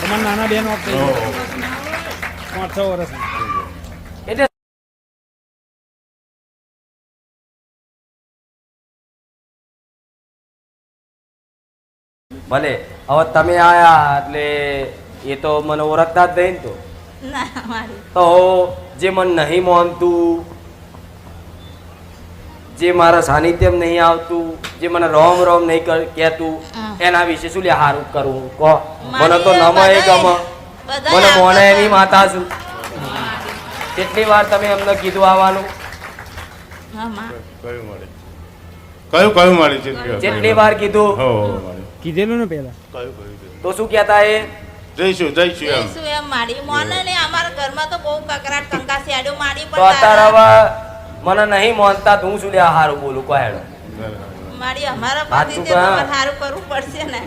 તમારા નાના બેન ઓફ થઈ ગયા 5-6 વર્ષ એટલે ભલે હવે તમે આયા એટલે એ તો મને ઓળખતા જ નહીં તો ના મારી તો જે મને નહીં માનતું, જે મારા સાનિધ્યમ નહીં આવતું, જે મને રોમ રોમ નહીં કહેતું, એના વિશે શું લે હારું કરવું કહો? મને તો નમે એ ગમે, મને મોને એની માતા છું. કેટલી વાર તમે એમને કીધું આવવાનું? કયું મારી છે? જેટલી વાર કીધું કીધેલું ને પેલા તો શું કહેતા એ? જઈશું જઈશું એમ મારી મોને ને અમારા ઘરમાં તો બહુ કકરાટ કંકાસી આડ્યો મારી તો અત્યારે હવે મને નહીં માનતા તો હું શું લે હારું બોલું કહો હેડો મારી અમારા પતિ તે હારું કરવું પડશે ને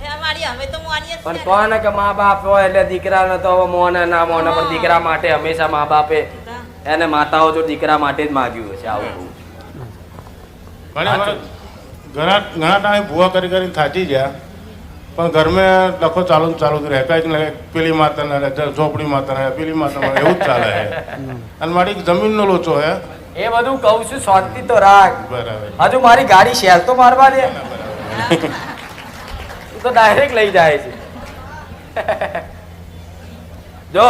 હે મારી અમે તો મોનીએ પણ કોને કે મા બાપ હોય એટલે દીકરાને તો હવે મોને ના મોને પણ દીકરા માટે હંમેશા મા બાપે એને માતાઓ જો દીકરા માટે જ માગ્યું હશે આવું. ઘણા ટાઈમ ભૂવા કરીને થાચી ગયા પણ ઘરમાં લખો ચાલુ જ રહે. કંઈક ને પેલી માતાને ઝોપડી માતાને પેલી માતાને એવું જ ચાલે છે. અને મારી જમીનનો લોચો હે એ બધું કહું છું શાંતિ તો રાખ. બરાબર. હજુ મારી ગાડી શેર તો મારવા દે. તો ડાયરેક્ટ લઈ જાય છે. જો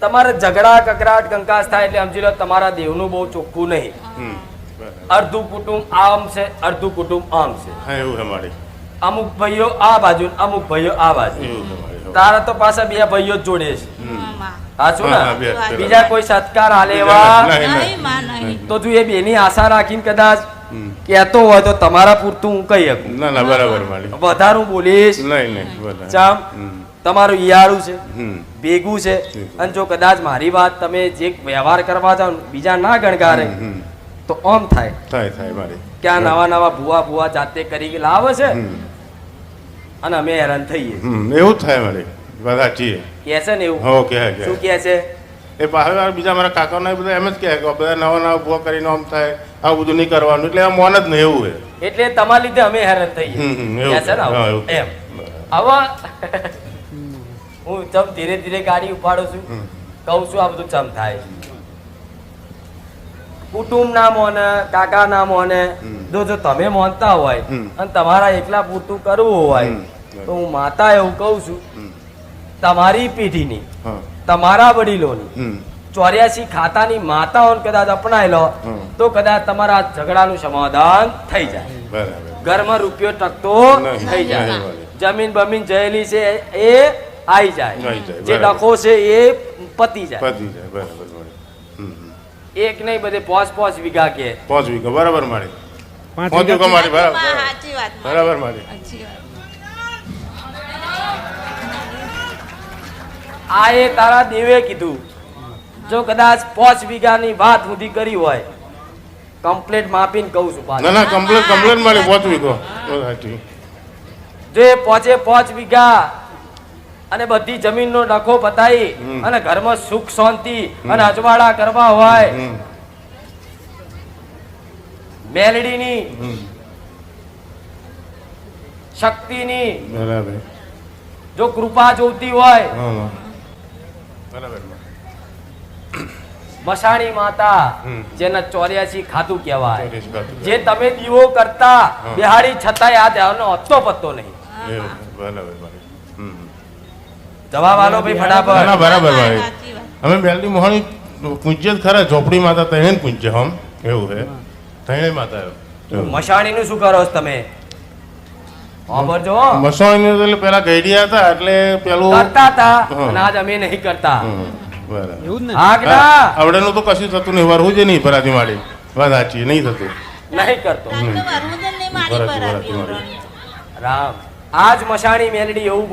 તમારે ઝઘડા કકરાટ કંકાસ થાય એટલે સમજી લો તમારા દેવનું બહુ ચોખ્ખું નહીં. અડધું કુટુંબ આમ છે, અડધું કુટુંબ આમ છે. એવું છે મારી. અમુક ભાઈઓ આ બાજુ, અમુક ભાઈઓ આ બાજુ. તારા તો પાછા બે ભાઈઓ જ જોડે છે. સાચું ને? બીજા કોઈ સત્કાર હાલે એવા તો તું એ બેની આશા રાખીને કદાચ કહેતો હોય તો તમારા પૂરતું હું કહી શકું. ના બરાબર મારી. વધારું બોલીશ નહીં ચામ તમારું ઈયાળું છે, ભેગું છે. અને જો કદાચ મારી વાત તમે જે વ્યવહાર કરવા જાવ બીજા ના ગણગારે તો આમ થાય મારી ક્યાં નવા ભૂવા જાતે કરી લાવે છે અને અમે હેરાન થઈએ. એવું જ થાય મારી વાત સાચી કે છે ને એવું શું કે છે એ પાછળ બીજા મારા કાકાના બધા એમ જ કહે કે બધા નવા ભૂવા કરીને આમ થાય આવું બધું નહીં કરવાનું એટલે આ મોન જ નહીં એવું હોય એટલે તમારા લીધે અમે હેરાન થઈએ એમ. હવે હું ચમ ધીરે ધીરે ગાડી ઉપાડું છું, કહું છું આ બધું ચમ થાય. કુટુંબ ના મોને, કાકા ના મોને, જો તમે માનતા હોય અને તમારા એકલા પૂરતું કરવું હોય તો હું માતા એવું કહું છું તમારી પેઢીની, તમારા વડીલોની 84 ખાતાની માતાઓને કદાચ અપનાવી લો તો કદાચ તમારા ઝઘડાનું સમાધાન થઈ જાય. ઘરમાં રૂપિયો ટકતો થઈ જાય. જમીન બમીન જયેલી છે એ આવી જાય. જે ડખો છે એ પતી જાય. એક નહીં બધે 5 વીઘા કે 5 વીઘા બરાબર મારી. 5 વીઘા મારી બરાબર મારી. આ એ તારા દેવે કીધું જો કદાચ 5 વીઘાની વાત સુધી કરી હોય કમ્પ્લેટ માપીને કહું છું પાછું. ના કમ્પ્લેટ મારી 5 વીઘો જો 5 વીઘા અને બધી જમીનનો ડખો પતાઈ અને ઘરમાં સુખ શાંતિ અને અજવાળા કરવા હોય મેલડીની શક્તિની જો કૃપા જોતી હોય મસાણી માતા જેના 84 ખાતું કહેવાય જે તમે દીવો કરતા બિહાડી છતાંય આ દેવનો અતો પત્તો નહીં. જવાબ આલો ભાઈ ફટાફટ. બરાબર ભાઈ. અમે બેલડી મોહણી પૂજ્ય ખરા ઝોપડી માતા તને પૂજ્ય હમ એવું છે તને માતા. મસાણી નું શું કરો છો તમે? મસાણી એટલે પેલા ગઈડિયા હતા એટલે પેલું કરતા હતા અને આજ અમે નહીં કરતા. આવડેનું તો કશું થતું નહીં. વરવું જ નહીં ભરાતી માડી વાત સાચી નહીં થતું. નહીં કરતો રામ. આજ મસાણી મેલડી એવું